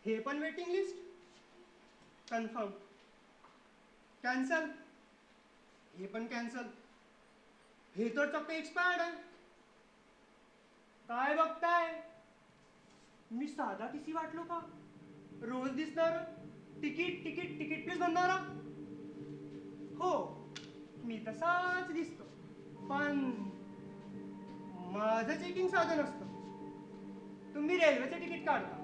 हे पण waiting list. Confirm. Cancel. हे पण कॅन्सल. हे तर चक्क एक्सपायर्ड आहे. काय बघताय? मी साधा टीसी वाटलो का? रोज दिसणार तिकीट तिकीट तिकीट प्लीज म्हणणारा. हो, मी तसाच दिसतो, पण माझं चेकिंग साधं नसतं. तुम्ही रेल्वेचे तिकीट काढता,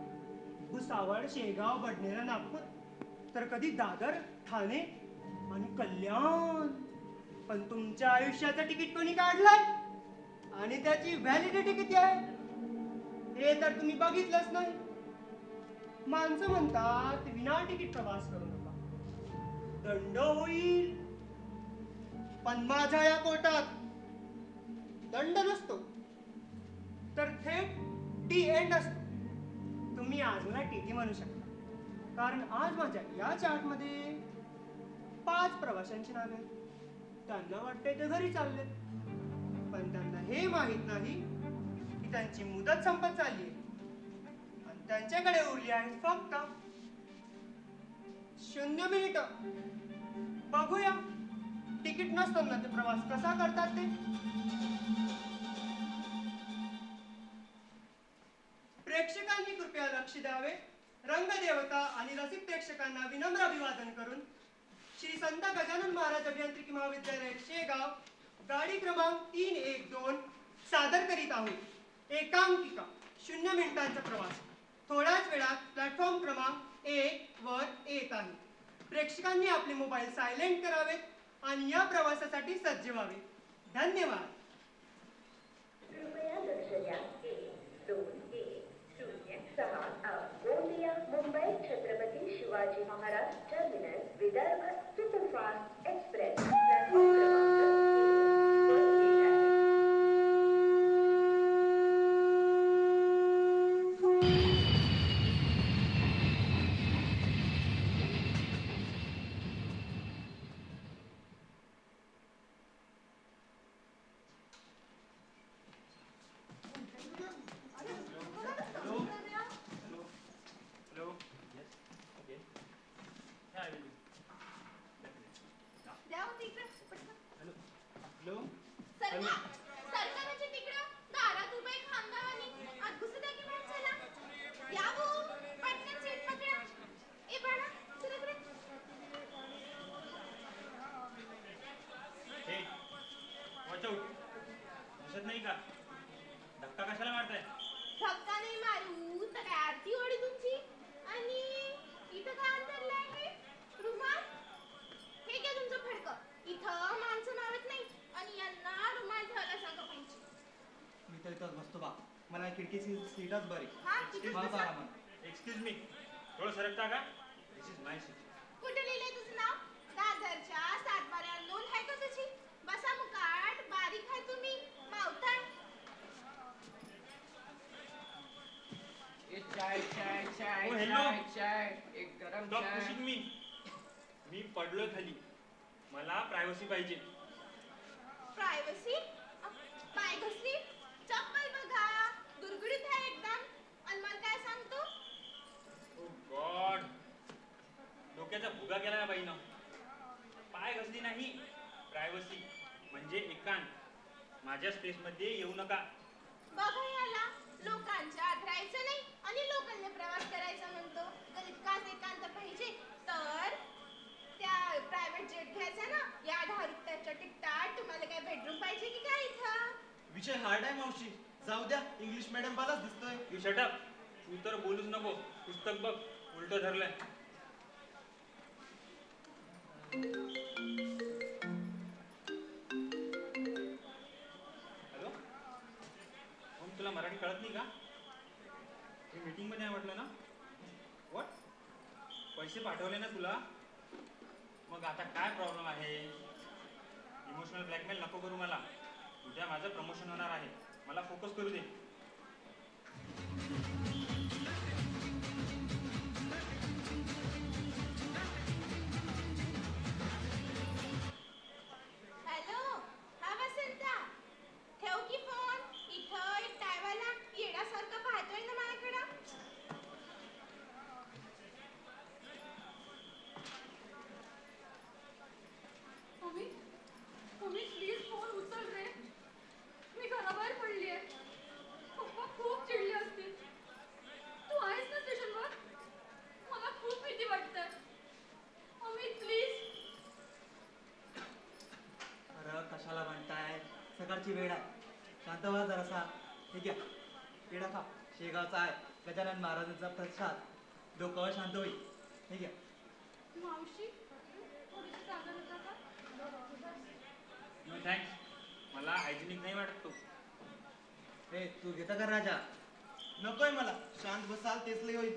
भुसावळ, शेगाव, बडनेरा, नागपूर, तर कधी दादर, ठाणे आणि कल्याण. पण तुमच्या आयुष्याचं तिकीट कोणी काढलंय आणि त्याची व्हॅलिडिटी किती आहे हे तर तुम्ही बघितलंच नाही. माणसं म्हणतात विना तिकीट प्रवास करू नका, दंड होईल. पण माझ्या या कोर्टात दंड नसतो, तर थेट टी एंड असतो. तुम्ही आज मला टीटी म्हणू शकता, कारण आज माझ्या या चार्टमध्ये 5 प्रवाशांची नावे आहेत. त्यांना वाटते ते घरी चालले, पण त्यांना हे माहित नाही की त्यांची मुदत संपत चालली आहे आणि त्यांच्याकडे उरली आहे फक्त 0 मिनिटं. बघूया तिकीट नसताना ते प्रवास कसा करतात ते. प्रेक्षकांनी कृपया लक्ष द्यावे. रंगदेवता आणि रसिक प्रेक्षकांना विनम्र अभिवादन करून श्री संत गजानन महाराज अभियांत्रिकी महाविद्यालय शेगाव गाडी क्रमांक 312 सादर करीत आहोत. एकांकिका 0 मिनिटांचा प्रवास थोड्याच वेळात प्लॅटफॉर्म क्रमांक 1 वर येत आहे. प्रेक्षकांनी आपले मोबाईल सायलेंट करावेत आणि या प्रवासासाठी सज्ज व्हावे. धन्यवाद. कृपया लक्ष द्या. 12106 Gondia Mumbai Chhatrapati Shivaji Maharaj terminus Vidarbha superfast express platform क्रमांक 1 वर येत आहे. सीटच बरी. एक्सक्यूज मी, थोडं सरकता का? दिस इज माय सीट. कुठे लिहिलंय तुझं नाव? दादरच्या 7 बाऱ्या नोंद आहे का तुझी? बसा मुकाट, बारीक आहे तुम्ही, मावताय. चाय चाय चाय चाय चाय एक गरम चाय. मी पडलोय खाली, मला प्रायव्हसी पाहिजे. प्रायव्हसी? पाय घसली, चप्पल बघा, दुर्गुडीत आहे एकदम. आणि मला काय सांगतो? ओ गॉड, डोक्याचा भुगा केला ना बाईनं. पाय घसली नाही, प्रायव्हसी म्हणजे एकांत. माझ्या स्पेसमध्ये येऊ नका. बघा याला, लोकांच्या आत राहायचं नाही आणि लोकलने प्रवास करायचा म्हणतो. कधी काच एकांत पाहिजे तर त्या प्रायव्हेट जेट घ्यायचा ना. या 10 रुपयाच्या तिकटात तुम्हाला काय बेडरूम पाहिजे की काय इथं? विषय हार्ड आहे मावशी, जाऊ द्या. इंग्लिश मीडियम वालाच दिसतोय. You shut up. तू तर बोलूच नको. पुस्तक बघ, उलट धरलंय. हॅलो, तुला मराठी कळत नाही का? मी मीटिंग मध्ये आहे म्हटलं ना. व्हॉट? पैसे पाठवले ना तुला? मग आता काय प्रॉब्लेम आहे? इमोशनल ब्लॅकमेल नको करू मला. उद्या माझं प्रमोशन होणार आहे, मला फोकस करू दे. हॅलो, हा वसंता, ठेव की फोन. इथं एक टायवाला येण्यासारखं पाहतोय ना माझ्याकडं. फारची वेळ आहे. शांत व्हा जरासा. हे घ्या पेढा खा. शेगावचा आहे, गजानन महाराजांचा प्रसाद. डोकं शांत होईल. हे घ्या. मावशी थोडीशी जागा देता का? नो थँक्स, मला हायजिनिक नाही वाटत तो. हे तू घेता का राजा? नकोय मला. शांत बसाल तेच लय होईल.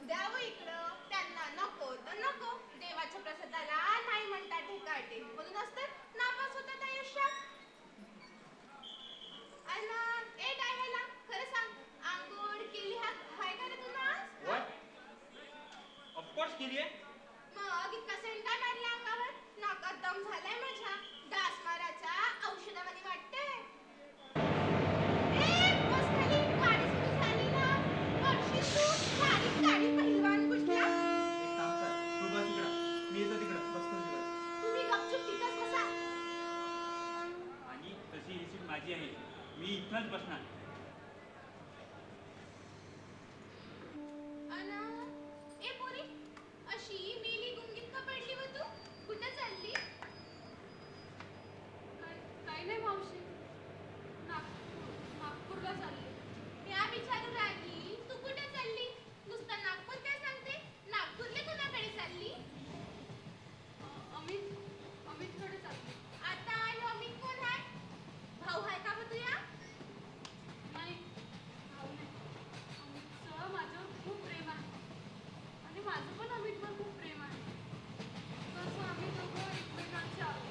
द्यावं इकडं. त्यांना नको तर नको. देवाच्या प्रसादाला नाही म्हणतात ठेकाटे. म्हणूनच तर नापास होतात आयुष्यात. अन ए डायला खरं सांग, आंघोळ केली हाय का रे तुला आज? व्हॉट? ऑफकोर्स केली आहे. मग इतका सेंट काय मारला अंगावर? नाकात दम झालाय माझ्या. डास माराच्या औषधामध्ये वाटतंय. ए, बस खाली. गाडी सुरू झाली ना. पडशील तू. बारीक गाडी पहिलवान कुठला. एक काम कर, तू बस इकडं. मी येतो तिकडं. बसतो तिकडं. तुम्ही गपचूप तिथंच बसा. आणि तशी ही सीट माझी आहे. मी इथंच बसणार. अन ए पोरी, अशी मेली गुंगीत का पडली व तू? कुठं चालली? काही नाही मावशी. नागपूरला चालली. त्या विचारू राहिली तू कुठे चालली? नुसतं नागपूर काय सांगते? नागपूरला कुणाकडे चालली? अमितकडे चालली. आता आणि अमित कोण आहे? भाऊ आहे का व तुझ्या? नाही, भाऊ नाही. अमितचं माझ्यावर खूप प्रेम आहे आणि माझं पण अमितवर खूप प्रेम आहे. तसं आम्ही दोघं एकमेकांचे आहोत.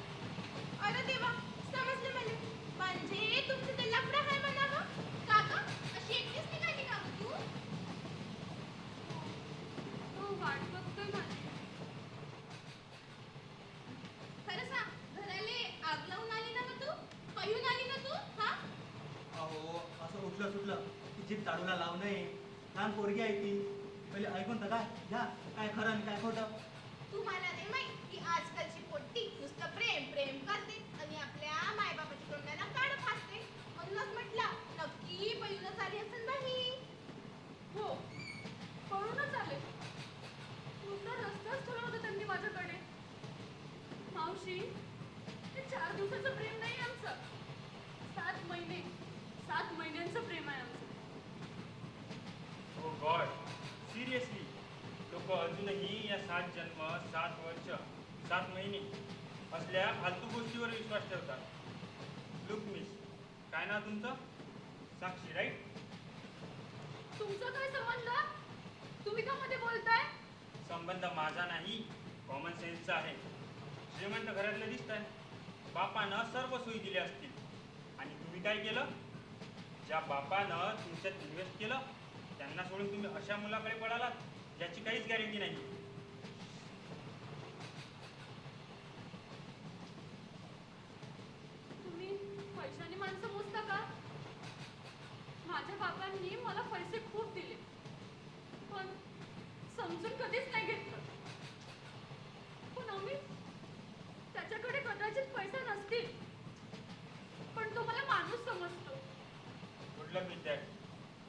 अरे देवा, समजलं मला. म्हणजे तुमचं ते लफडं आहे म्हणावं. का गं? अशी एकटीच निघाली का गं तू? हो, वाट बघतोय माझी. खरं सांग, घराले आग लावून आली ना गं तू? पळून आली ना तू? हा? अहो असं उठलं सुटलं की जीभ ताडूला लावू नये. लहान पोरगी आहे ती. पहिले ऐकून तर काय घ्या. काय खरं आणि काय खोटं. तुम्हाला नाही माहित की आजकालची पोट्टी नुसतं प्रेम प्रेम करते आणि आपल्या मायबापाच्या तोंडाला काढ फासते. म्हणूनच म्हटलं नक्की पळूनच आली असेल बाई. हो, पळूनच आले. नुसता रस्ताच ठेवला होता त्यांनी माझ्याकडे. मावशी, ते 4 दिवसाचं प्रेम नाही आमचं. 7 महिन्यांचं प्रेम आहे आमचं. ओ गॉड, सिरियसली लोक अजूनही या 7 जन्म, 7 वर्ष, 7 महिने असल्या फालतू गोष्टीवर विश्वास ठेवतात. लुक मिस, काय नाव तुमचं? साक्षी, राईट? तुमचा काय संबंध? तुम्ही का मध्ये बोलताय? संबंध माझा नाही, कॉमन सेन्सचा आहे. श्रीमंत घरातलं दिसतंय. बापानं सर्व सोयी दिल्या असतील आणि तुम्ही काय केलं? ज्या बापानं तुमच्यात इन्व्हेस्ट केलं त्यांना सोडून तुम्ही अशा मुलाकडे पळालात ज्याची काहीच गॅरंटी नाही. तुम्ही पैशाने माणसं मोजता का? माझ्या बाबांनी मला पैसे खूप दिले, पण समजून कधीच नाही घेतलं. पण आम्ही त्याच्याकडे कदाचित पैसे नसतील, पण तो मला माणूस समजतो. Good luck with that.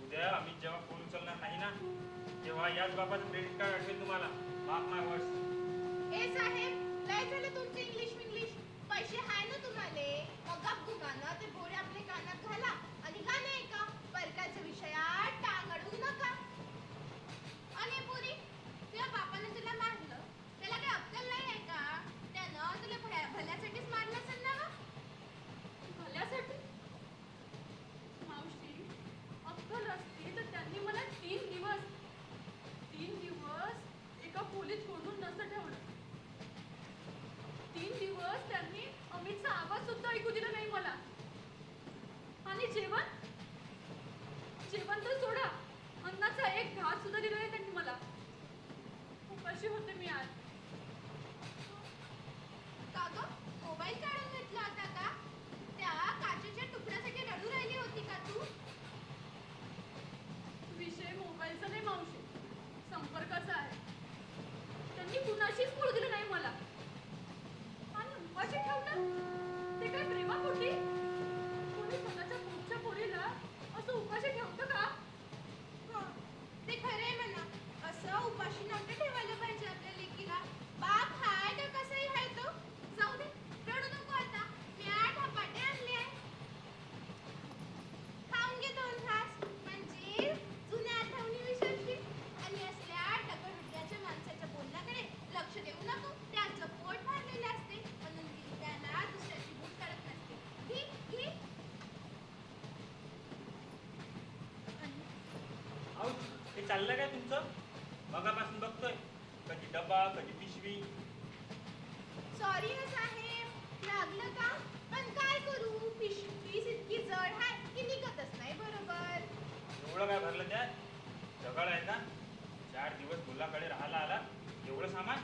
उद्या आम्ही जेव्हा फोन उचलणार नाही ना तेव्हा याच बापाचं क्रेडिट कार्ड असेल तुम्हाला. मार्क माय वर्ड्स. ए साहेब, लय झालं तुमचं इंग्लिश विंग्लिश. पैसे हाय ना तुम्हाले, मग गप्पू गाणं ते बोरे आपल्या कानात घाला आणि गाणं ऐका. परकाच्या विषयात टांग अडवू नका. आणि पुरी, तुझ्या बापाने तुला मारलं, त्याला काही अक्कल नाही आहे का? त्यानं तुला भल्यासाठीच मारलं असेल ना? भल्यासाठी? मावशी, अक्कल असती तर त्यांनी मला 3 दिवस एका खोलीत कोंडून नसतं ठेवलं. 3 दिवस त्यांनी अमितचा आवाज सुद्धा ऐकू दिला नाही मला. आणि जेवण तर सोडा, अन्नाचा एक घास सुद्धा दिला नाही त्यांनी मला. उपाशी होते मी आज. का ग, मोबाईल काढून घेतला होता का? त्या काचेच्या तुकड्यासाठी रडू राहिली होती का तू? विषय मोबाईलचा नाही मावशी, संपर्काचा आहे. त्यांनी कुणाशीच बोलू दिलं नाही मला. आणि उपाशी ठेवलं ते काय प्रेमापोटी? कोणी स्वतःच्या पोटच्या पोरीला असं उपाशी ठेवतं का? ते खरं आहे म्हणा. असं उपाशी नव्हतं ठेवायला पाहिजे आपल्या लेकीला. चाललंय काय तुमचं? मगापासून बघतोय, कधी डबा कधी पिशवी. सॉरी ना साहेब, लागलं का? पण काय करू, पिशवीच इतकी जड आहे की निघतच नाही बरोबर. एवढं काय भरलं त्यात? जगाळ आहे का? 4 दिवस मुलाकडे राहायला आला, एवढं सामान?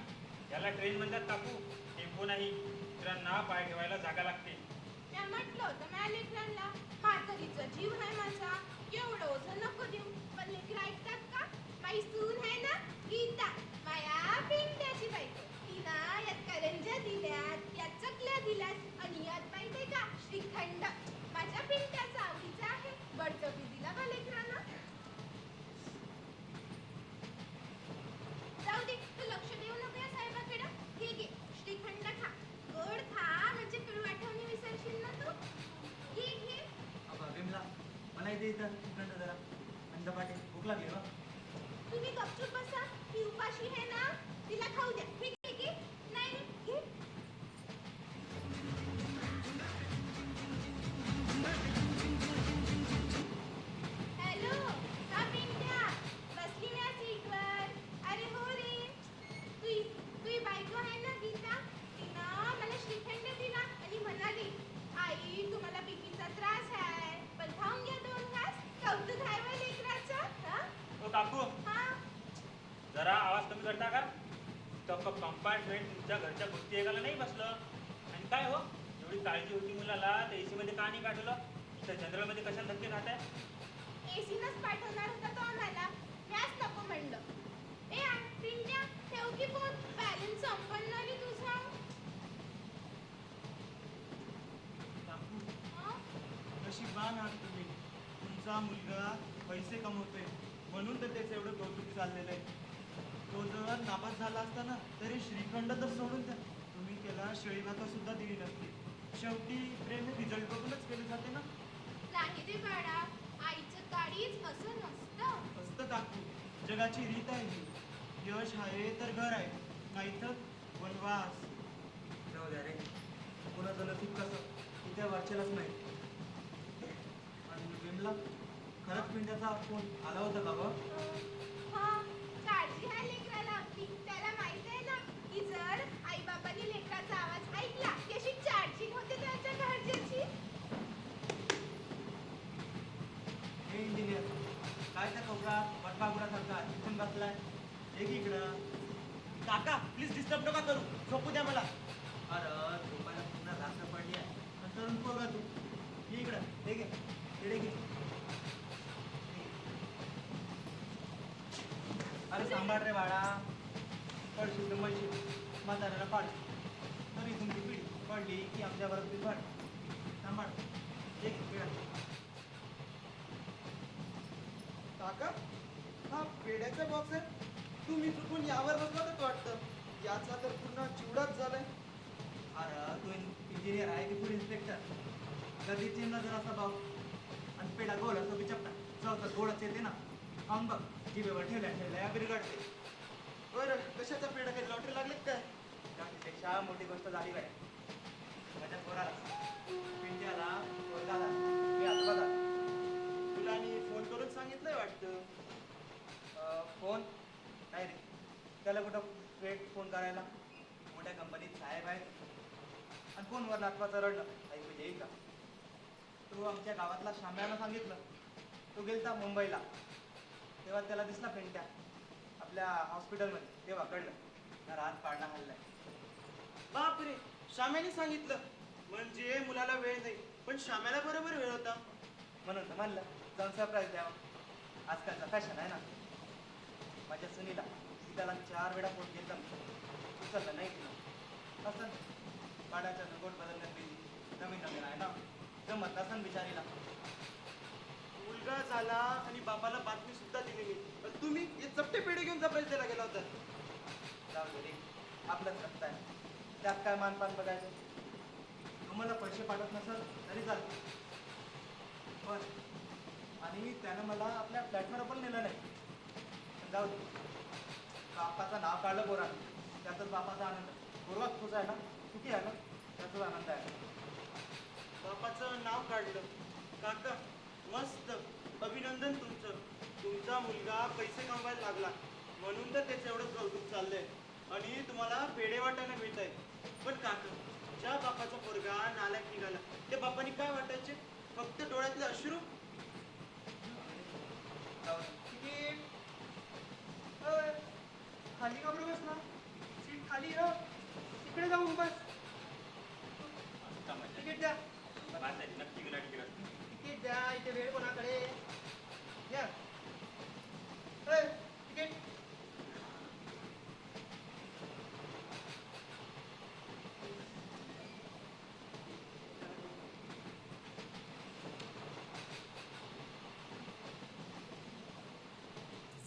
याला ट्रेन म्हणतात काकू. टेम्पो नाही, मित्रांना पाय ठेवायला जागा लागते. मी म्हटलं होतं माझ्या लेकरांना, म्हातारीचा जीव आहे माझा, एवढं ओझं नको देऊ. पण लेकरं ऐकतात का? माझी सून आहे ना गीता, माया पिंट्याची बायको, तिनं यात करंज्या दिल्यात, यात चकल्या दिल्यात आणि यात माहितीये का श्रीखंड. माझ्या पिंट्याचा आवडीचा आहे, बडचोबी दिला बा लेकरांना. जाऊ दे, तू लक्ष देऊ नको या साहेबाकडं. हे घे श्रीखंड खा, गोड खा, म्हणजे कडू आठवणी विसरशील ना तू. घे घे. अबा विमला, मला इथे इथं तिकडं जरा अंड पाटे भूक लागली ना. तुम्ही गपचूप बसा, ती उपाशी आहे ना, तिला खाऊ द्या. हे घे घे. नाही नाही, घे. हॅलो, हा पिंट्या, बसली मी या सीटवर. अरे हो रे, तुझी बायको आहे ना गीता, तिनं मला श्रीखंड दिला आणि म्हणाली, आई तुम्हाला बीपीचा त्रास आहे, पण खाऊन घ्या 2 घास. कौतुक आहे बा लेकराचं. हा ओ काकू, हा. जरा आवाज कमी करता का? कंपार्टमेंट तुमच्या घरच्या गोष्टी ऐकायला नाही बसलं. आणि काय हो, एवढी काळजी होती मुलाला, तर एसी मध्ये का नाही पाठवलं? इथं जनरल मध्ये कशाला धक्के खात आहे? एसीनच पाठवणार होता तो आम्हाला, याच नको म्हणलं. ए पिंट्या, ठेव की फोन, बॅलन्स संपणार रे तुझा. काकू, हं? नशिबान आहात तुम्ही. तुमचा मुलगा पैसे कमवतोय म्हणून तर त्याचं एवढं कौतुक चाललेलं आहे. तो जर नापास झाला असता ना, तरी श्रीखंड तर सोडून द्या, तुम्ही त्याला शेळी भाकर सुद्धा दिली नसती. शेवटी प्रेम हे रिझल्ट बघूनच केले जाते ना. नाही रे बाळा, आईचं काळीच असं नसतं. असतं काकू, जगाची रीत आहे ही. यश आहे तर घर आहे, नाही तर वनवास. जाऊ द्या रे, कुणाचं नसीब कसं इथे वरचेलाच नाही. आणि विमला, खरंच पिंट्याचा फोन आला होता का गं? हा, काळजी आहे लेकराला आपली. त्याला माहित आहे ना की जर आई बाबांनी लेकराचा आवाज ऐकला की अशी चार्जिंग होते त्याच्या घरच्याची. हे इंजिनियर, काय त्या कोपऱ्यात वटवागुडासारखा इथून बसलाय? एक इकडं. काका प्लीज डिस्टर्ब नका करू, झोपू द्या मला. अरे झोपायला पूर्ण रात्र पडली आहे. आणि तरुण पोरगा तू, ये इकडं. हे घे, इकडे घे. अरे सांभाळ रे बाळा, पडशील तर म्हणशील, म्हाताऱ्याला पाडशील. तरी तुमची पिढी पडली की आमच्याबरोबर ती पड. सांभाळ, एक वेळा. काका, हा पेड्याचा बॉक्स आहे. तुम्ही चुकून यावर बसलाच वाटतं. याचा तर पूर्ण चिवडाच झालाय. अरे तू इंजिनियर आहे की फूड इन्स्पेक्टर? कधी चिमला जरासा भाव आणि पेढा गोल असतो बिचपटा, चौथा गोडच येते ना. खाऊन बघ, जिभेवर ठेवल्या ठेवल्या या बिरगडते. बरं, कशाचा पेढा, काही लॉटरी लागलीत काय? त्यापेक्षा मोठी गोष्ट झाली काय माझ्या पोराला, पिंट्याला पोरगा झाला. मी आजोबा झाला. मुलांनी फोन करून सांगितलंय वाटतं. फोन नाही रे, त्याला कुठं वेट फोन करायला. मोठ्या कंपनीत साहेब आहेत आणि फोनवर नातवाचं रडणं ऐकू येईल का? तो आमच्या गावातला शाम्याला सांगितलं. तो गेलता मुंबईला, तेव्हा त्याला दिसला पिंट्या आपल्या हॉस्पिटलमध्ये. तेव्हा कळलं तर हात पाडणं हल्लाय. बापरे, श्याम्याने सांगितलं म्हणजे मुलाला वेळ नाही, पण श्याम्याला बरोबर वेळ होता. म्हणून तर म्हणलं जाऊन सरप्राईज द्यावं. आजकालचा फॅशन आहे ना. माझ्या सुनीला त्याला 4 वेळा फोन घेतला, उचललं नाही केलं. असं पाण्याच्या नगोट बदलण्यात बिझी. नवीन नवीन आहे ना, जमत नसन बिचारीला. मुलगा झाला आणि बाबाला बातमी सुद्धा दिली नाही, पण तुम्ही हे चपटे पेढे घेऊन सरप्राईज द्यायला गेला होता. जाऊ दे रे, आपलंच रक्त आहे, त्यात काय मानपान बघायचं. तुम्हाला पैसे पाठवत नसल तरी चालते. पण आणि त्यानं मला आपल्या फ्लॅटवर पण नेलं नाही. पण जाऊ दे, बापाचं नाव काढलं पोरानं, त्यातच बापाचा आनंद. पूर्वात खुश आहे ना, सुखी आहे ना, त्याचाच आनंद आहे. बापाचं नाव काढलं. काका, मस्त, अभिनंदन तुमचं. तुमचा मुलगा पैसे कमवायला लागला म्हणून तर त्याचं एवढं कौतुक चाललंय आणि तुम्हाला पेढे वाटायला मिळत आहे. पण काका, ज्या बापाचा पोरगा नालायक निघाला त्या बापाने काय वाटायचे? फक्त डोळ्यातले अश्रू. तिकीट अय, खाली का बरं बसला? सीट खाली हो, तिकडे जाऊन बस. तिकीट द्या, नक्की गेला तिकडे. तिकीट द्या. इथे वेळ कोणाकडे? या अय, तिकीट.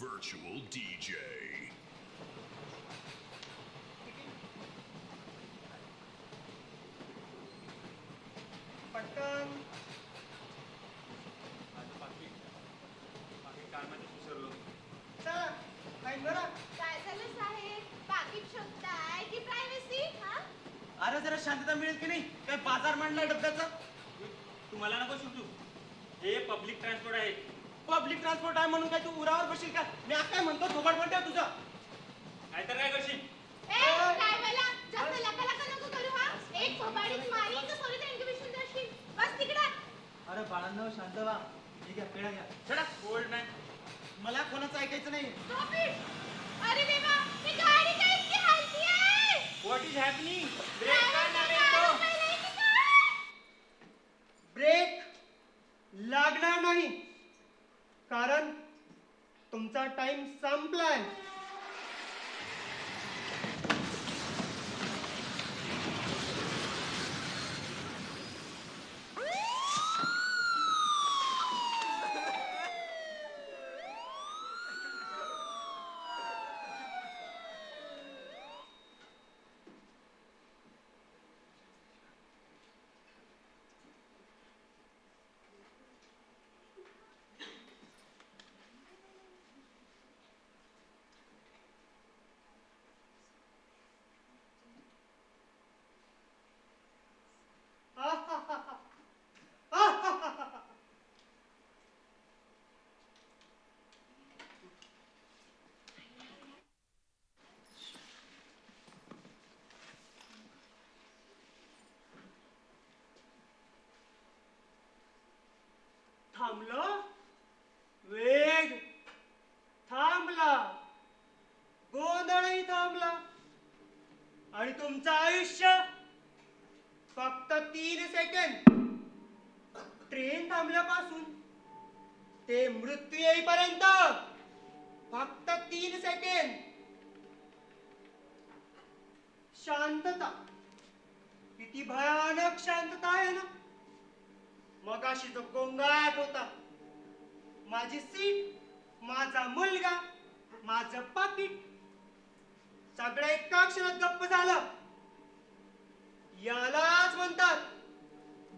Virtual DJ. पटकन. माझं पाकिट कारमध्ये विसरलो. चला, फाईन भरा. काय झालं साहेब? पाकिट शोधताय की प्रायव्हसी? हा? अरे जरा शांतता मिळेल की नाही? काय बाजार मांडलाय डब्याचा? तुम्हाला नको सुटू. हे पब्लिक ट्रान्सपोर्ट आहे. पब्लिक ट्रान्सपोर्ट आहे म्हणून काय तू उरावर बसशील का? मी काय म्हणतो, थोबाड म्हणतो तुझा. नाहीतर काय करशील? ए, काय बोला? जास्त लका नको करू हा. एक फोबाडीत मारीन तर सोडून इंग्लिशून जाशील. बस तिकडे. अरे बाळांनो, शांत व्हा. ठीक आहे, पेढा घ्या. चला ओल्ड मॅन. मला कोणाचं ऐकायचं नाही. Stop it! अरे देवा, ही गाडी काय इतकी हलती आहे? What is happening? काय झालंय की काय? ब्रेक लागणार नाही, कारण तुमचा टाइम संपलाय. थांबलं, वेग थांबला, गोंधळही थांबला आणि तुमचं आयुष्य फक्त 3 सेकंड. ट्रेन थांबल्यापासून ते मृत्यू येईपर्यंत फक्त 3 सेकंड. शांतता, किती भयानक शांतता आहे ना. मगाशी जो गोंगाट होता, माझी सीट, माझा मुलगा, माझं पाकिट, सगळं एका क्षणात गप्प झालं. यालाच म्हणतात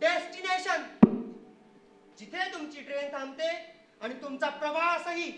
डेस्टिनेशन, जिथे तुमची ट्रेन थांबते आणि तुमचा प्रवासही.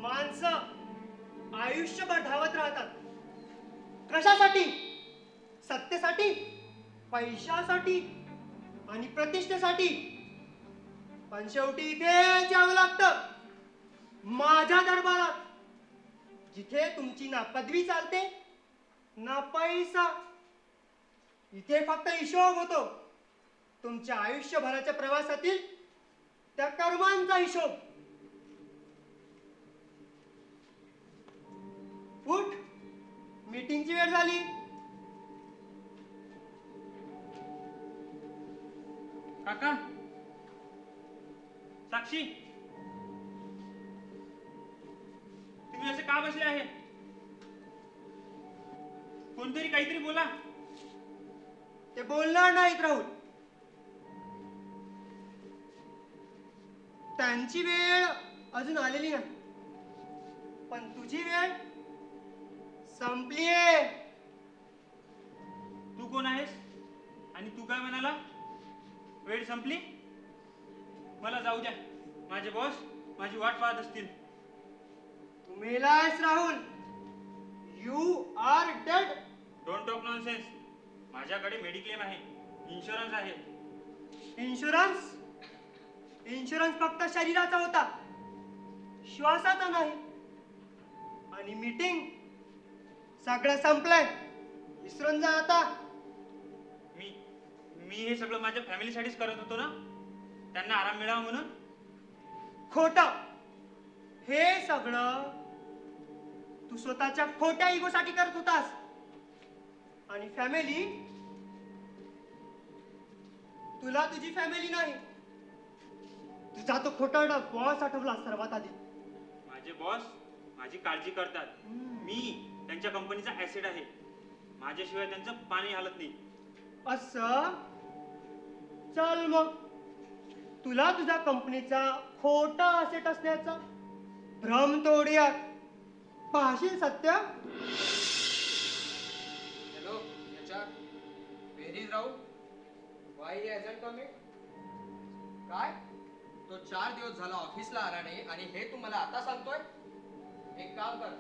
माणसं आयुष्यभर धावत राहतात. कशासाठी? सत्तेसाठी, पैशासाठी आणि प्रतिष्ठेसाठी. पण शेवटी इथेच यावं लागतं, माझ्या दरबारात, जिथे तुमची ना पदवी चालते ना पैसा. इथे फक्त हिशोब होतो, तुमच्या आयुष्यभराच्या प्रवासातील त्या कर्मांचा हिशोब. उठ, मीटिंगची वेळ झाली. काका, साक्षी, तुम्ही असे का बसले आहे? कोणतरी काहीतरी बोला. ते बोलणार नाहीत राहुल. त्यांची वेळ अजून आलेली नाही, पण तुझी वेळ संपलीये. तू कोण आहेस आणि तू काय म्हणाला? वेळ संपली? मला जाऊ द्या. माझे बॉस माझी वाट पाहत असतील. तू मेलायस Rahul. You are dead. Don't talk nonsense. माझ्याकडे मेडिक्लेम आहे, इन्शुरन्स आहे. इन्शुरन्स? इन्शुरन्स फक्त शरीराचा होता, श्वासाचा नाही. आणि मीटिंग सगळं संपलंय, विसरून जा आता. मी मी हे सगळं माझ्या फॅमिलीसाठीच करत होतो ना, त्यांना आराम मिळावा म्हणून. खोटं. हे सगळं तू स्वतःच्या खोट्या इगोसाठी करत होतास. आणि फॅमिली, तुला तुझी फॅमिली नाही, तुझा तो खोटारडा बॉस आठवला सर्वात आधी. माझे बॉस माझी काळजी करतात. मी त्यांच्या कंपनीचा ऍसेट आहे. माझ्याशिवाय त्यांचं पाणी हालत नाही. असं? चल मग, तुला तुझ्या कंपनीचा खोटा असेट असण्याचा भ्रम तोडूयात. पाहशील सत्य? हॅलो याच्या where is Rahul? Why hasn't coming? काय? तो 4 दिवस झाला ऑफिसला आला नाही आणि हे तू मला आता सांगतोय? एक काम कर,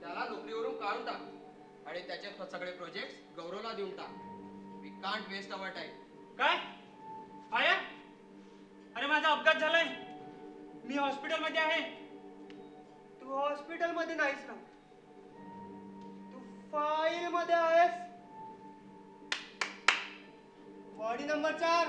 त्याला नोकरीवरून काढून टाक आणि त्याचे सगळे प्रोजेक्ट गौरवला देऊन टाक. We can't waste our time. काय? आया? अरे माझा अपघात झालाय, मी हॉस्पिटलमध्ये आहे. तू हॉस्पिटलमध्ये नाहीस ना, तू फाईल मध्ये आहेस. Body number 4.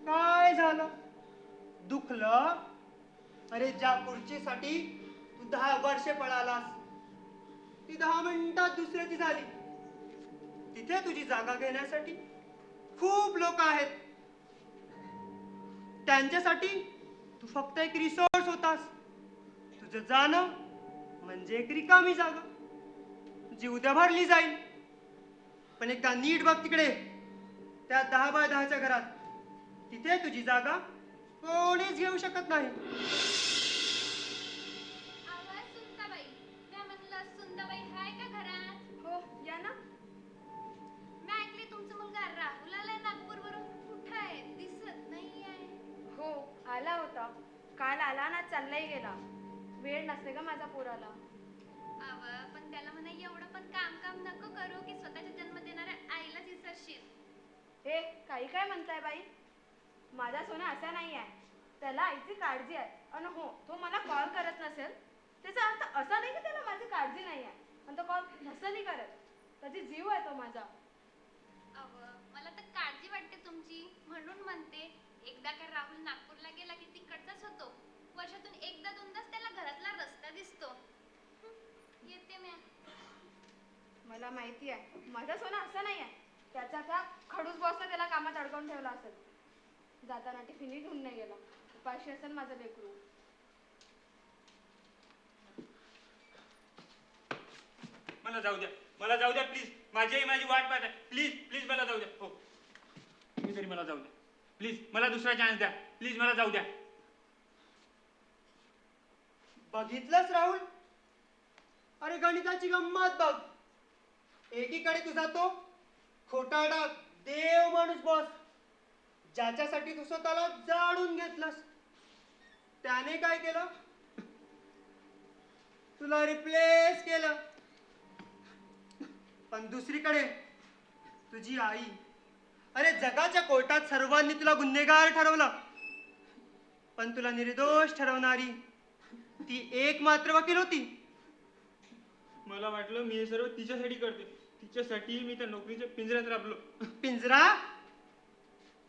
काय झालं? दुखलं? अरे ज्या खुर्चीसाठी तू 10 वर्षे पळालास, ती 10 मिनिटात दुसऱ्याची झाली. तिथे तुझी जागा घेण्यासाठी खूप लोक आहेत. त्यांच्यासाठी तू फक्त एक रिसोर्स होतास. तुझं जाणं म्हणजे एक रिकामी जागा, जी उद्या भरली जाईल. पण एकदा नीट बघ तिकडे, त्या 10 बाय 10च्या घरात. तिथे तुझी जागा कोणीच घेऊ शकत नाही. आवाज सुनताबाई. मी म्हणलं सुनताबाई हाय का घरात? हो या ना. मी ऐकले तुमचा मुलगा राहुल आलाय नागपूरवरून. कुठं आहे? दिसत नाहीये. हो आला होता. काल आला ना चाललाही गेला. वेळ नसते ग माझा पोराला. पण त्याला म्हणा एवढं पण काम नको करू की स्वतःच्या जन्म देणाऱ्या आईला विसरशील. हे काही काय म्हणताय बाई? माझा सोना असा नाही आहे. त्याला आईची काळजी आहे. आणि हो, तो मला कॉल करत नसेल त्याचा अर्थ असा नाही की त्याला माझी काळजी नाही आहे. आणि तो कॉल नसेलही करत. त्याची जीव आहे तो माझा. मला तर काळजी वाटते तुमची, म्हणून म्हणते. एकदा का राहुल नागपूरला गेला की तिकडचाच होतो. वर्षातून एकदा दोनदाच त्याला घरातला रस्ता दिसतो. येते मी. मला माहिती आहे माझा सोना असा नाही आहे. त्याचा त्या खडूस बॉसने त्याला कामात अडकवून ठेवला असेल. जाताना टिफिनही घेऊन नाही गेला. उपाशी असेल माझं लेकरू. मला जाऊ द्या, मला जाऊ द्या प्लीज. माझी आई माझी वाट पाहत आहे. प्लीज प्लीज मला जाऊ द्या. हो, तुम्ही तरी मला जाऊ द्या प्लीज. मला दुसरा चान्स द्या प्लीज. मला जाऊ द्या. बघितलंस राहुल? अरे गणिताची गंमत बघ. एकीकडे तुझा तो खोटारडा देव माणूस बॉस, ज्याच्यासाठी तू स्वतःला जाळून घेतलंस. त्याने काय केलं? तुला रिप्लेस केलं. पण दुसरीकडे तुझी आई, अरे जगाच्या कोर्टात सर्वांनी तुला गुन्हेगार ठरवलं, पण तुला निर्दोष ठरवणारी ती एक मात्र वकील होती. मला वाटलं मी हे सर्व तिच्यासाठी करते, तिच्यासाठी मी त्या नोकरीच्या पिंजऱ्यात राबलो. पिंजरा?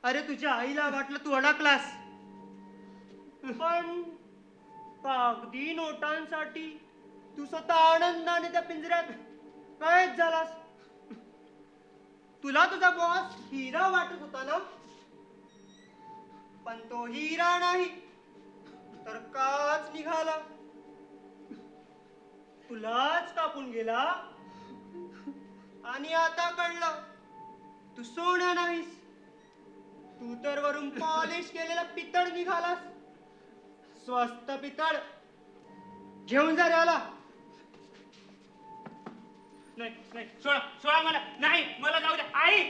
अरे तुझ्या आईला वाटलं तू अडकलास, पण कागदी नोटांसाठी तू स्वतः आनंदाने त्या पिंजऱ्यात कैद झालास. तुला तुझा बॉस हिरा वाटत होता ना, पण तो हिरा नाही तर काच निघाला. तुलाच कापून गेला आणि आता कळलं तू सोनं नाहीस, तू तर वरून पॉलिश केलेला पितळ निघालास. स्वस्त पितळ घेऊन जा रे आला. नाही नाही, सोडा सोडा मला, नाही मला जाऊ द्या. आई,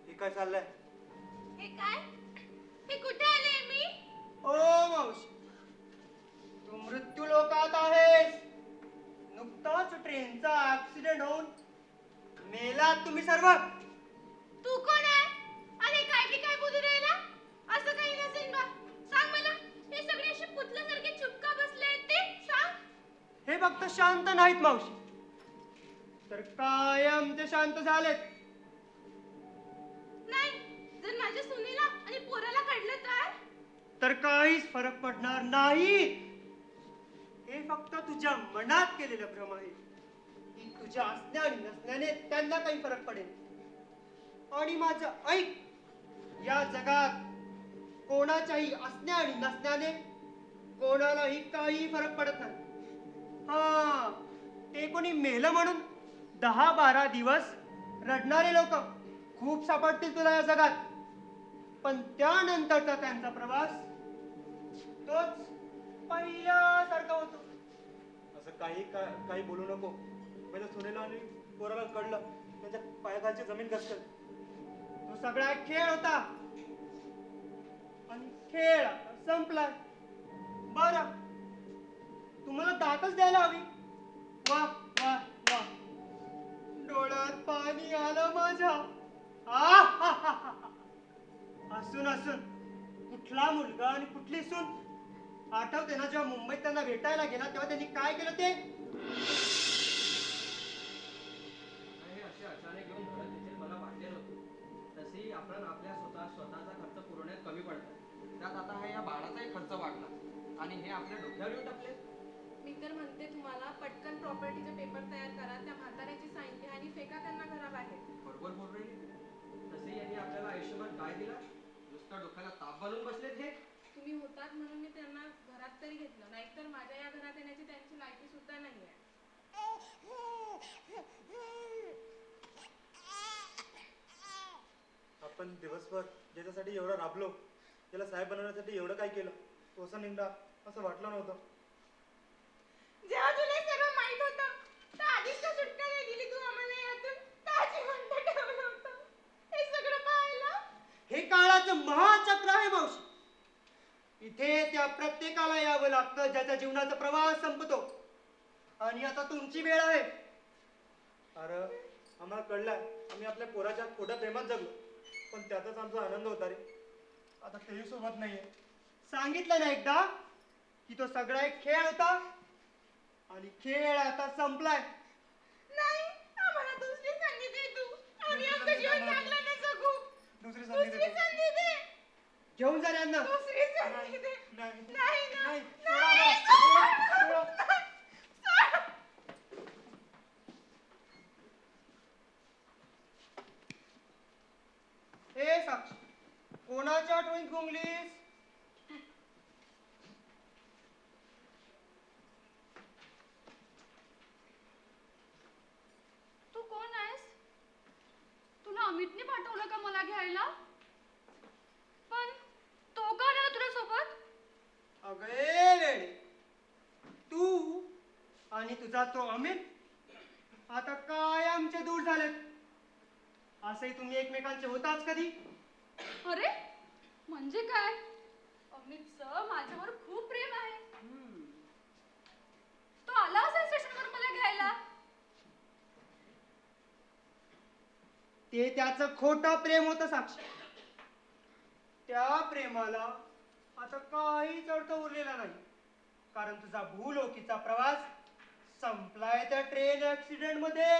हे काय चाललंय? हे काय? हे कुठे आले मी? ओ मावशी, तू मृत्यू लोकात आहेस. नुकताच ट्रेनचा ऍक्सिडेंट होऊन मेलात तुम्ही सर्व. तू कोण आहे? आणि काय बी काय बोलू राहिला? असं काही नसेल बा. सांग मला, हे सगळे असे पुतल्यासारखे चुपका बसले आहेत ते सांग. हे फक्त शांत नाहीत मावशी, तर कायम ते शांत झालेत. नाही, जर माझ्या सुनेला आणि पोराला कळलं तर काहीच फरक पडणार नाही. हे फक्त तुझ्या मनात केलेलं भ्रम आहे की तुझ्या असण्या आणि नसण्याने त्यांना काही फरक पडेल. आणि माझं ऐक, या जगात कोणाच्याही असण्या आणि नसण्याने कोणालाही काही फरक पडत नाही. हा, ते कोणी मेलं म्हणून 10-12 दिवस रडणारे लोक खूप सापडतील तुला या जगात, पण त्यानंतरचा त्यांचा प्रवास तोच पहिल्यासारखा होतो. असं काही बोलू नको. माझ्या सुनेला आणि पोराला कळलं, त्यांच्या पायाखालची जमीन घसरल. तो सगळा एक खेळ होता आणि खेळ आता संपलाय. बरं, तुम्हाला दातच द्यायला हवी. वा वा वा, डोळ्यात पाणी आलं माझ्या. हसून हसून कुठला मुलगा आणि कुठली सून. आठवते ना जेव्हा मुंबईत त्यांना भेटायला गेला तेव्हा त्यांनी काय केलं ते? हे असे अचानक येऊन घरात देखील मला वाटलेलं होतं. तसेही आपण आपल्या स्वतःचा खर्च पुरवण्यात कमी पडतात. त्यात आता हा या बाळाचाही खर्च वाढला आणि हे आपल्या डोक्यावर येऊन टाकले. मी तर म्हणते तुम्हाला पटकन प्रॉपर्टीचे पेपर तयार करा, त्या म्हाताऱ्याची साईन घ्या आणि फेका त्यांना घराबाहेर. बरोबर बोल रही. तसेही यांनी आपल्याला आयुष्यभर काय दिला? नुसतं डोक्याला ताप बनवून बसलेत हे. तुम्ही होतात म्हणून मी त्यांना घरात तरी घेतलं, नाहीतर माझ्या या घरात येण्याची त्यांची लायकी सुद्धा नाही आहे. आपण दिवसभर ज्याच्यासाठी एवढं राबलो, त्याला साहेब बनवण्यासाठी एवढं काय केलं, तो असं निघणार असं वाटलं नव्हतं. जेव्हा तुला हे सर्व माहित होतं, तर आधीच का सुटका नाही दिली तू आम्हाला यातून? का जिवंत ठेवलं होतं हे सगळं पाहायला? हे काळाचं महाचक्र आहे मावशी. इथे त्या प्रत्येकाला यावं लागतं ज्याच्या जीवनाचा प्रवास संपतो. आणि आता तुमची वेळ आहे. अरे आम्हाला कळलंय, आम्ही आपल्या पोराच्या खोट्या प्रेमात जगलो, पण त्यातच आमचा आनंद होता रे. आता तेही सोबत नाहीये. सांगितलं ना एकदा की तो सगळा एक खेळ होता आणि खेळ आता संपलाय. नाही, आम्हाला दुसरी संधी दे तू. आम्ही आमचं जीवन चांगल्याने जगू. दुसरी संधी दुसरी देतो. संधी दे. घेऊन जा रे यांना. दुसरी संधी दे. नाही. नाही ना. नाही. नाही, सोडा. सोड. हे साक्षी, कोणाच्या आठवणीत गुंगलीस? तू कोण आहेस? तुला अमितने पाठवलं का मला घ्यायला? पण तो का आला तुला सोबत? अगे वेडे, तू आणि तुझा तो अमित आता काय आमचे दूर झालेत. असंही तुम्ही एकमेकांचे होताच कधी? अरे म्हणजे काय? अमितचं माझ्यावर खूप प्रेम आहे. तो आला असेल स्टेशनवर मला घ्यायला. ते त्याचं खोटं प्रेम होतं साक्षी. त्या प्रेमाला आता काहीच अर्थ उरलेला नाही, कारण तुझा भूलोकीचा प्रवास संपलाय त्या ट्रेन ऍक्सिडेंट मध्ये.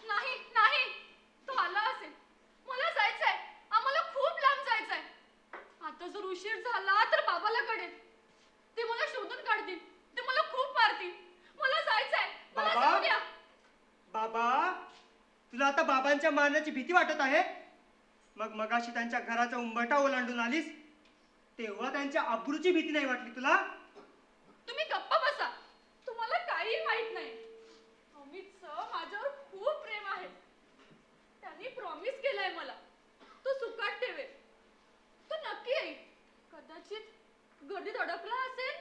नाही नाही, तो आला असेल. मला जायचंय, आम्हाला खूप लांब जायचंय. आता जर उशीर झाला तर बाबाला कळेल. ते मला शोधून काढतील, ते मला खूप मारतील. मला जायचंय, मला बाबा? जाऊ द्या. बाबा, तुला आता बाबांच्या मारण्याची भीती वाटत आहे? मग मगाशी त्यांच्या घराचा उंबरठा ओलांडून आलीस तेव्हा त्यांच्या अब्रूची भीती नाही वाटली तुला? तुम्ही गप्प बसा, तुम्हाला काही माहित नाही. अमितचं माझ्यावर खूप प्रेम आहे. त्यांनी प्रॉमिस केलंय मला, तो सुखात ठेवेल. तो नक्की येईल. कदाचित गर्दीत अडकला असेल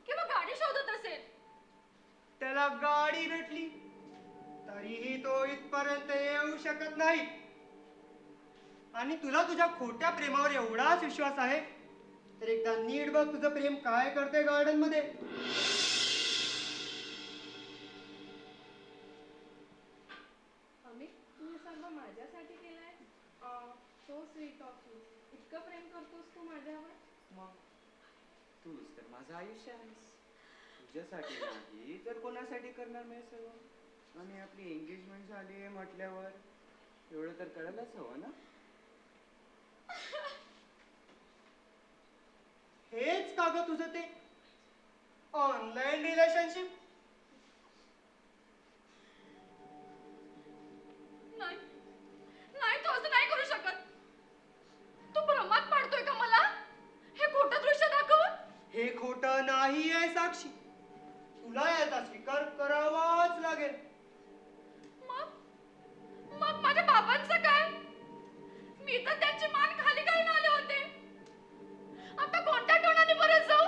किंवा गाडी शोधत असेल. त्याला गाडी भेटली तरीही तो इथपर्यंत येऊ शकत नाही. आणि तुला तुझ्या खोट्या प्रेमावर एवढाच विश्वास आहे तर एकदा नीट बघ तुझं प्रेम काय करते गार्डन मध्ये. अमित, तू हे सर्व माझ्यासाठी केलंय? So sweet of you. इतकं प्रेम करतोस तू माझ्यावर? मग तूच तर माझं आयुष्य आहेस. तुझ्यासाठी नाही तर कोणासाठी करणार मी सगळं? आणि आपली एंगेजमेंट झाली आहे म्हटल्यावर एवढं तर कळायलाच हवं ना. हेच का ग तुझं ते ऑनलाईन रिलेशनशिप? नाही नाही, तो असं नाही करू शकत. तू भ्रमात पाडतोय का मला हे खोटं दृश्य दाखवून? हे खोटं नाहीये साक्षी, तुला याचा स्वीकार करावाच लागेल. मग मग माझ्या बाबांचं काय? मी तर त्यांची मान खाली घालून आले होते. आता कोणत्या टोनाने परत जाऊ?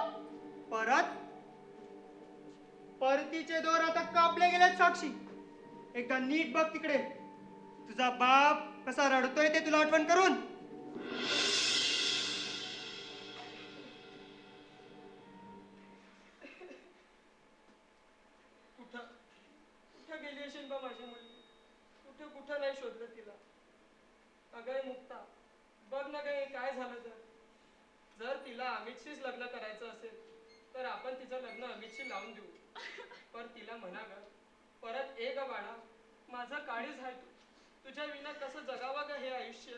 परतीचे दोर आता कापले गेलेत साक्षी. एकदा नीट बघ तिकडे, तुझा बाप कसा रडतोय ते तुला आठवण करून. कुठं गेली असेल बा माझी मुलगी? कुठं नाही शोधलं तिला. अगं मुक्ता, बघ ना काही काय झालं जर तिला अमितशीच लग्न करायचं असेल तर आपण तिचं लग्न अमितशी लावून देऊ. पण तिला म्हणा ग परत ए ग बाळा, माझं काळीज आहे तू. तुझ्या विना कसं जगावं ग हे आयुष्य.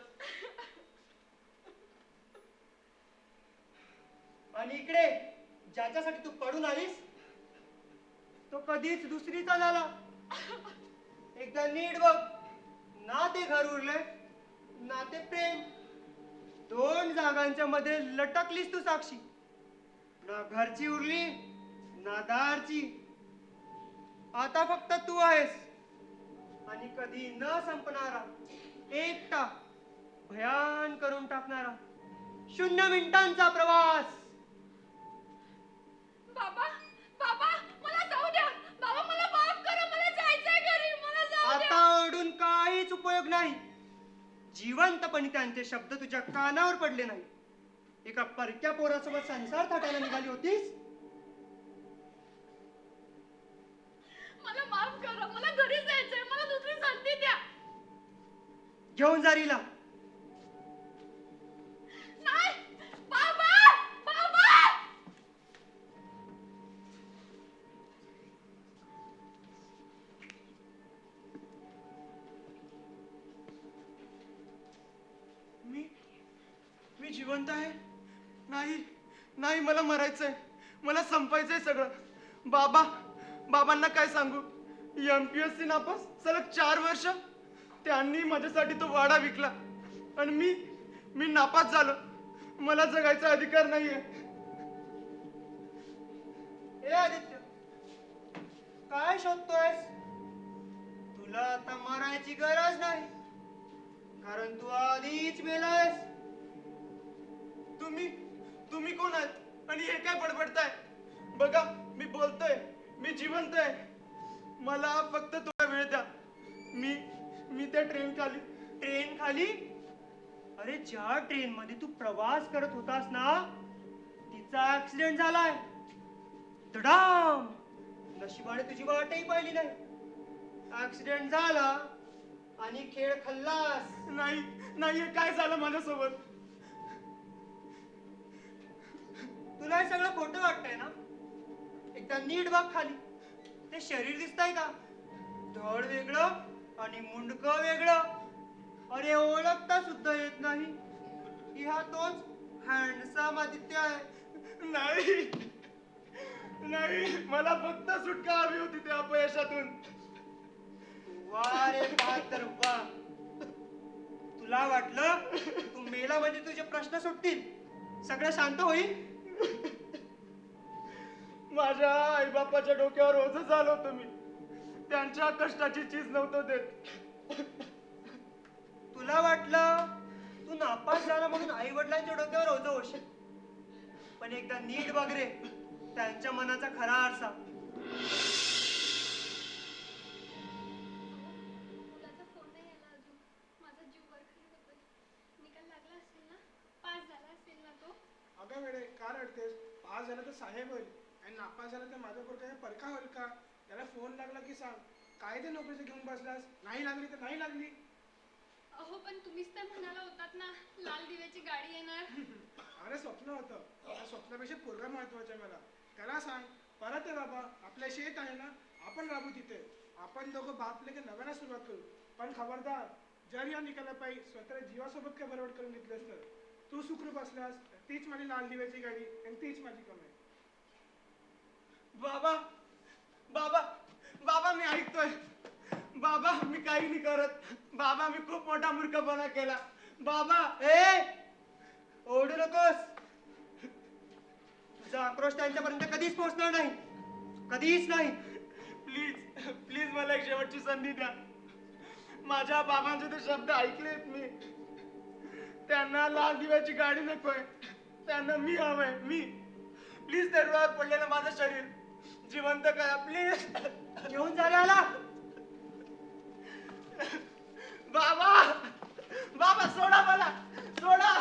आणि इकडे ज्याच्यासाठी तू पडून आलीस तो कधीच दुसरीचा झाला. एकदा नीट बघ, ना ते घर उरले ना ते प्रेम. दोन जागांच्या मध्ये लटकलीस तू साक्षी. ना घरची उरली ना दारची. आता फक्त तू आहेस आणि कधी न संपणारा एकटा भयान करून टाकणारा 0 मिनिटांचा प्रवास. बाबा बाबा, मला जाऊ द्या. बाबा मला माफ करा, मला जायचंय घरी. मला जाऊ द्या. आता ओरडून काहीच उपयोग नाही. जिवंतपणी त्यांचे शब्द तुझ्या कानावर पडले नाही. एका परक्या पोरासोबत संसार थाटायला निघाली होतीस. मला माफ करा, मला घरी जायचंय. मला दुसरी संधी द्या. घेऊन जा रीला. नाही बाबा, बाबा. मी जिवंत आहे? नाही नाही, मला मरायचंय. मला संपायचंय सगळं. बाबांना काय सांगू? MPSC नापास सलग 4 वर्ष. त्यांनी माझ्यासाठी तो वाडा विकला आणि मी नापास झालो. मला जगायचा अधिकार नाहीये. ए आदित्य, काय शोधतोयस? तुला आता मरायची गरज नाही, कारण तू आधीच मेलायस. तुम्ही कोण आहात आणि हे काय बडबडताय? बघा, मी बोलतोय, मी जिवंत आहे. मला फक्त थोडा वेळ द्या. मी त्या ट्रेन खाली. अरे, ज्या ट्रेन मध्ये तू प्रवास करत होतास ना तिचा ऍक्सिडेंट झालाय. धडाम. नशिबाने तुझी वाटही पाहिली नाही. ऍक्सिडेंट झाला आणि खेळ खल्लास. नाही नाही, हे काय झालं माझ्यासोबत? तुला हे सगळं खोटं वाटतंय ना? एकदा नीट बघ खाली. ते शरीर दिसतंय का? धड वेगळं आणि मुंडकं वेगळं. अरे ओळखता सुद्धा येत नाही की हा तोच हँडसम आदित्य आहे. नाही नाही, मला फक्त सुटका हवी होती त्या अपयशातून. वा रे बहादर वा. तुला वाटलं तू मेला म्हणजे तुझे प्रश्न सुटतील, सगळं शांत होईल? माझ्या आईबापाच्या डोक्यावर ओझं झालं होतं मी. त्यांच्या कष्टाची चीज नव्हतं देत. तुला वाटलं तू नापास झाला म्हणून आई वडिलांच्या डोक्यावर ओझं होशील, पण एकदा नीट बघ रे त्यांच्या मनाचा खरा आरसा. मुलाचा फोन नाही आला अजून. माझा जीव वरखाली होतोय. निकाल लागला असेल ना? पास झाला असेल ना तो? अगं वेडे, का रडतेस? पास झाला तर साहेब होईल आणि नापास झाला तर माझ्या पोरगा परका होईल का? त्याला फोन लागला की सांग. काय ते नोकरीचं घेऊन बसलास? नाही लागली तर नाही लागली. अहो पण तुम्हीच तर म्हणाला होतात ना, लाल दिव्याची गाडी येणार. अरे स्वप्न होतं. त्या स्वप्नापेक्षा पोरगा महत्वाचा मला. त्याला सांग परत आहे बाबा, आपल्या शेत आहे ना, आपण राबू तिथे. आपण दोघं बाप लेके नव्यानं सुरुवात करू. पण खबरदार, जर या निकालापायी स्वतःला जीवासोबत काय बरोबर करून घेतलंस तर तू सुखरूप असलास तीच माझी लाल दिव्याची गाडी आणि तीच माझी कमाई. बाबा बाबा बाबा, मी ऐकतोय. बाबा, मी काही नाही करत. बाबा, मी खूप मोठा मूर्खपणा केला. बाबा. ओरडू नकोस. तुझा आक्रोश त्यांच्यापर्यंत कधीच पोहोचणार नाही, कधीच नाही. प्लीज प्लीज मला एक शेवटची संधी द्या. माझ्या बाबांचे ते शब्द ऐकलेत मी. त्यांना लाल दिव्याची गाडी नकोय, त्यांना मी हवंय. मी प्लीज त्या रुळावर पडलेलं माझं शरीर जिवंत करा प्लीज. घेऊन झाले आला. बाबा बाबा, सोडा मला, सोडा.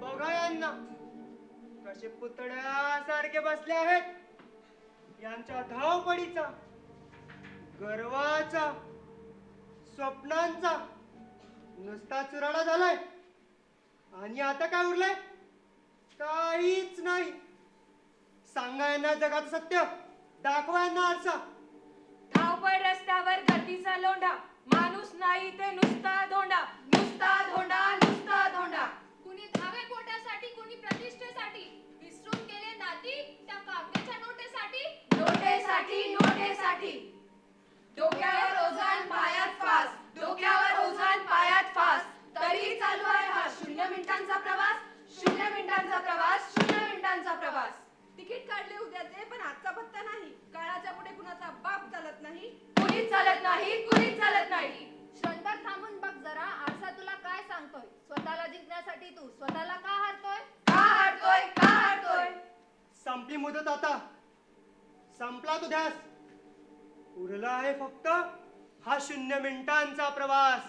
बघा यांना कसे पुतळ्यासारखे बसले आहेत. यांच्या धावपडीचा, गर्वाचा, स्वप्नांचा नुसता चुराडा झालाय. आणि आता काय उरलंय? काहीच नाही. सांगा यांना जगाचं सत्य, दाखवा यांना आरसा. धावपळ रस्त्यावर गर्दीचा लोंढा, माणूस नाही ते नुसता धोंडा, नुसता धोंडा, नुसता धोंडा. कुणी धावे पोटासाठी, कुणी प्रतिष्ठेसाठी, विसरून गेले नाती त्या कागदाच्या नोटेसाठी. नोटेसाठी, नोटेसाठी. डोक्यावर ओझान, पायात फास, डोक्यावर ओझान, पायात फास. तरी चालू आहे हा 0 मिनिटांचा प्रवास, 0 मिनिटांचा प्रवास, 0 मिनिटांचा प्रवास. तिकीट काढले उद्याचे, पण आजचा भत्ता नाही. काळाच्या पुढे कुणाचा बाप चालत नाही. कुणीच चालत नाही, कुणीच चालत नाही. क्षणभर थांबून बघ जरा, आरसा तुला काय सांगतोय. स्वतःला जिंकण्यासाठी तू स्वतःला का हारतोय? का हारतोय, का हारतोय? संपली मुदत आता, संपला तो ध्यास. उरला आहे फक्त हा 0 मिनिटांचा प्रवास.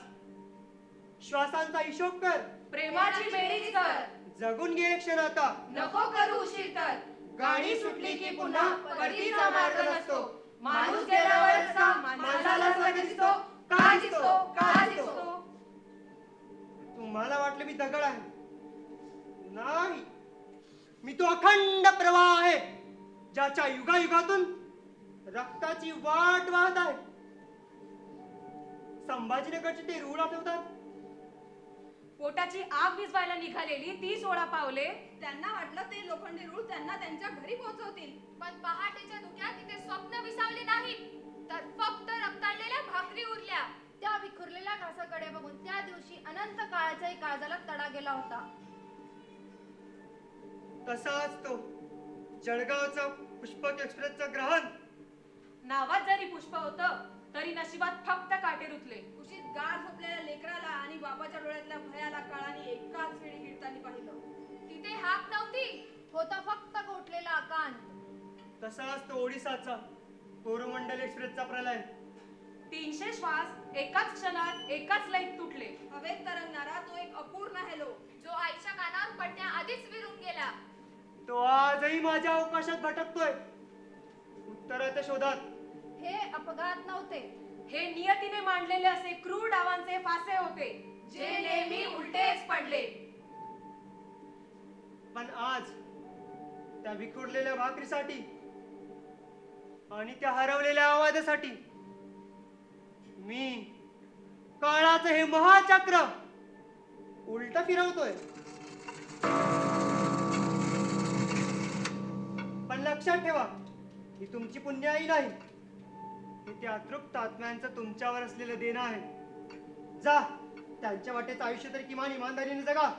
श्वासांचा हिशोब कर, प्रेमाची बेरीज कर. जगून घे क्षण आता, नको करू उशीर तर. गाडी सुटली की पुन्हा परतीचा मार्ग नसतो. माणूस गेल्यावरचा माणसाला स्वर्ग दिसतो. का दिसतो, का दिसतो? तुम्हाला वाटलं मी दगड आहे? नाही, मी तो अखंड प्रवाह आहे, ज्याच्या युगायुगातून रक्ताची वाट वाहत आहे. संभाजीनगरचे ते रूळ आठवतात? पोटाची आग विझवायला निघालेली ती 16 पावले. त्यांना वाटलं ते लोखंडी रूळ त्यांना त्यांच्या घरी पोहोचवतील. पण पहाटेच्या धुक्यात तिथे स्वप्न विसावले नाहीत, तर फक्त रक्ताळलेल्या भाकरी उरल्या. त्या विखुरलेल्या घासाकडे बघून त्या दिवशी अनंत काळाच्याही काळजाला तडा गेला होता. तसाच तो जळगावचा पुष्पक एक्सप्रेसचा ग्रहण. नावात जरी पुष्प होतं तरी नशिबात फक्त काटे रुतले. कुशीत गार झोपलेल्या लेकराला आणि बापाच्या डोळ्यातल्या भयाला काळाने एकाच वेळी गिळताना पाहिलं. तिथे हाक नव्हती, होता फक्त गोठलेला आकांत. तसा असतो ओडिसाचा कोरोमंडल एक्सप्रेसचा प्रलय. 300 श्वास एकाच क्षणात एकाच लयीत तुटले. हवेत तरंगणारा तो एक अपूर्ण हॅलो जो आईच्या कानावर पडण्याआधीच विरून गेला. तो आजही माझ्या अवकाशात भटकतोय उत्तराच्या शोधात. हे अपघात नव्हते, हे नियतीने मांडलेले असे क्रूर डावांचे फासे होते जे नेहमी उलटेच पडले. पण आज त्या विखुरलेल्या भाकरीसाठी आणि त्या हरवलेल्या आवाजासाठी मी काळाचं हे महाचक्र उलट फिरवतोय. पण लक्षात ठेवा, ही तुमची पुण्याई नाही, हे त्या अतृप्त आत्म्यांचं तुमच्यावर असलेलं देणं आहे. जा, त्यांच्या वाटेचं आयुष्य तर किमान इमानदारीने जगा.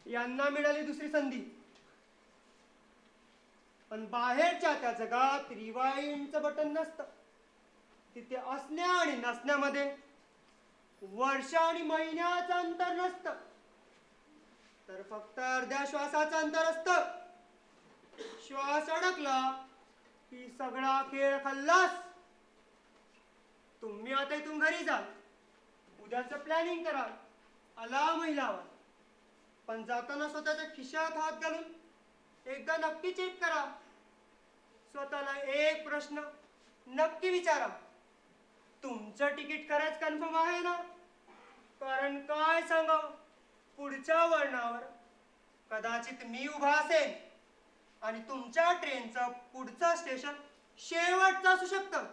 यांना मिळाली दुसरी संधी. पण बाहेरच्या त्या जगात रिवाइंडचं बटन नसतं. तिथे असण्या आणि नसण्यामध्ये वर्ष आणि महिन्याचं अंतर नसतं, तर फक्त अर्ध्या श्वासाचं अंतर असतं. श्वास अडकला की सगळा खेळ खल्लास. तुम्ही आता इथून घरी जा, उद्याचं प्लॅनिंग करा, अलार्मही लावा. पण जाताना स्वतःच्या खिशात हात घालून एकदा नक्की चेक करा. स्वतःला एक प्रश्न नक्की विचारा, तुमचं तिकीट खरंच कन्फर्म आहे ना? कारण काय सांगावं, पुढच्या वळणावर कदाचित मी उभा असेल आणि तुमच्या ट्रेनचं पुढचं स्टेशन शेवटचं असू शकतं.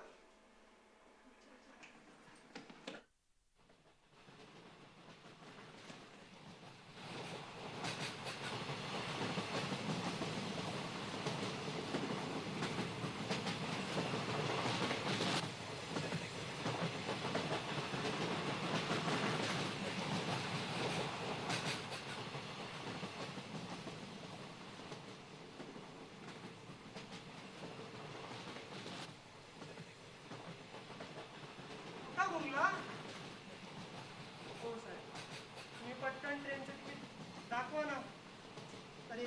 हो साहेब, मी पटकन ट्रेनचं तिकीट दाखवा ना. अरे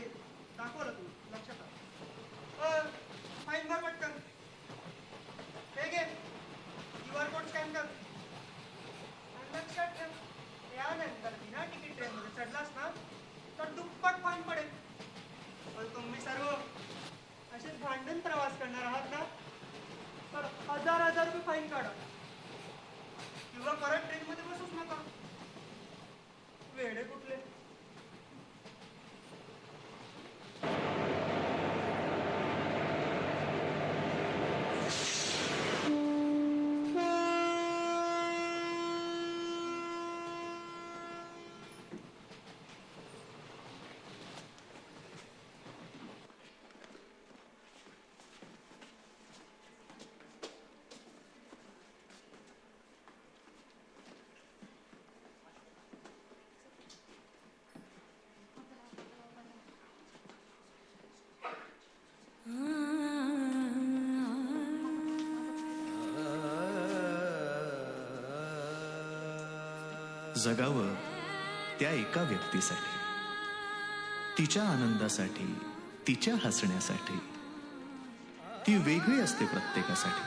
दाखवलं तुम्ही, लक्षात आलं. फाईन भर पटकन. हे घे, QR कोड स्कॅन कर. आणि लक्षात ठेव, यानंतर बिना तिकीट ट्रेनमध्ये चढलास ना तर दुप्पट फाईन पडेल. पण तुम्ही सर्व असेच भांडून प्रवास करणार आहात ना, तर 1000 रुपये फाईन काढा किंवा परत ट्रेनमध्ये बसूच नका. वेडे कुठले. जगावं त्या एका व्यक्तीसाठी, तिच्या आनंदासाठी, तिच्या हसण्यासाठी. ती वेगळी असते प्रत्येकासाठी.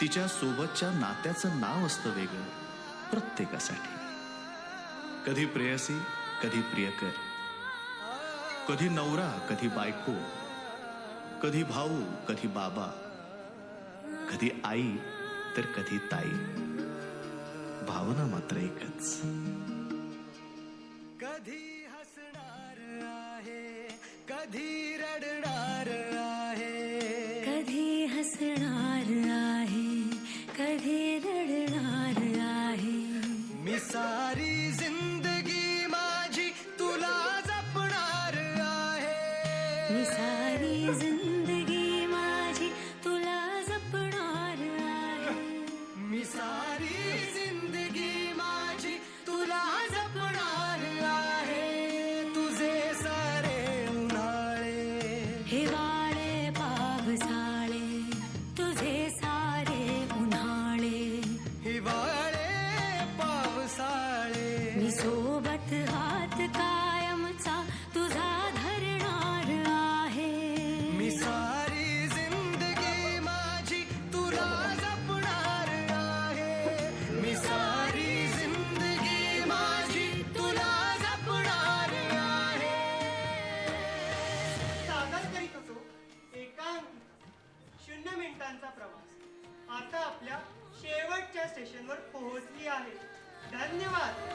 तिच्या सोबतच्या नात्याचं नाव असतं वेगळं प्रत्येकासाठी. कधी प्रेयसी, कधी प्रियकर, कधी नवरा, कधी बायको, कधी भाऊ, कधी बाबा, कधी आई तर कधी ताई. भावना मात्र एकच. कधी हसणार आहे, कधी रडणार आहे, कधी हसणार आहे, कधी रडणार आहे. मी सारी जिंदगी माझी तुला जपणार आहे. मी सारी जिंदगी माझी तुला जपणार आहे. मी सारी जिंदगी माझी तुला जपणार आहे. तुझे सारे उन्हाळे, हिवाळे पावसाळे, तुझे सारे उन्हाळे, हिवाळे पावसाळे. मी सोबत हात कायमचा तुझा धरणार आहे. मी सारी जिंदगी माझी तुला जपणार आहे. मी सारी जिंदगी माझी तुला जपणार आहे. सादर करीत होतो एकांकी 0 मिनिटांचा प्रवास आता आपल्या शेवटच्या स्टेशनवर पोहोचली आहे. धन्यवाद.